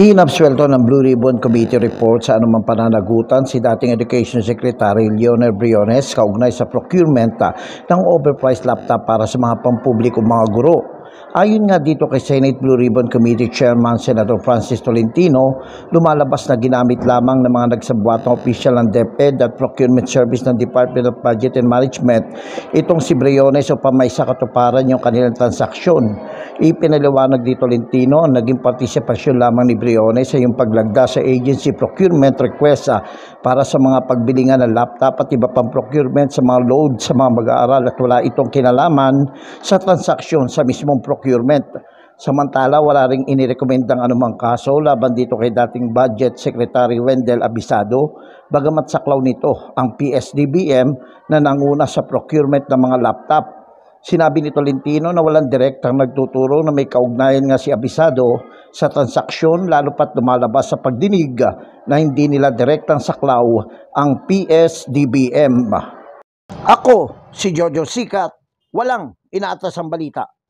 Inabsuelto ng Blue Ribbon Committee report sa anumang pananagutan si dating Education Secretary Leonel Briones kaugnay sa procurement ng overpriced laptop para sa mga pampublikong mga guro. Ayon nga dito kay Senate Blue Ribbon Committee Chairman Senator Francis Tolentino, lumalabas na ginamit lamang ng mga nagsabuatang opisyal ng DepEd at Procurement Service ng Department of Budget and Management itong si Briones upang may sa katuparan yung kanilang transaksyon. Ipinaliwanag ni Tolentino ang naging partisipasyon lamang ni Briones sa yung paglagda sa agency procurement request para sa mga pagbilingan ng laptop at iba pang procurement sa mga load sa mga mag-aaral at wala itong kinalaman sa transaksyon sa mismong procurement. Samantala, wala ring inirekomendang anumang kaso laban dito kay dating Budget Secretary Wendell Abisado, bagamat saklaw nito ang PSDBM na nanguna sa procurement ng mga laptop. Sinabi ni Tolentino na walang direktang nagtuturo na may kaugnayan nga si Abisado sa transaksyon, lalo pat lumalabas sa pagdinig na hindi nila direktang saklaw ang PSDBM. Ako, si Jojo Sikat, walang inaatas ang balita.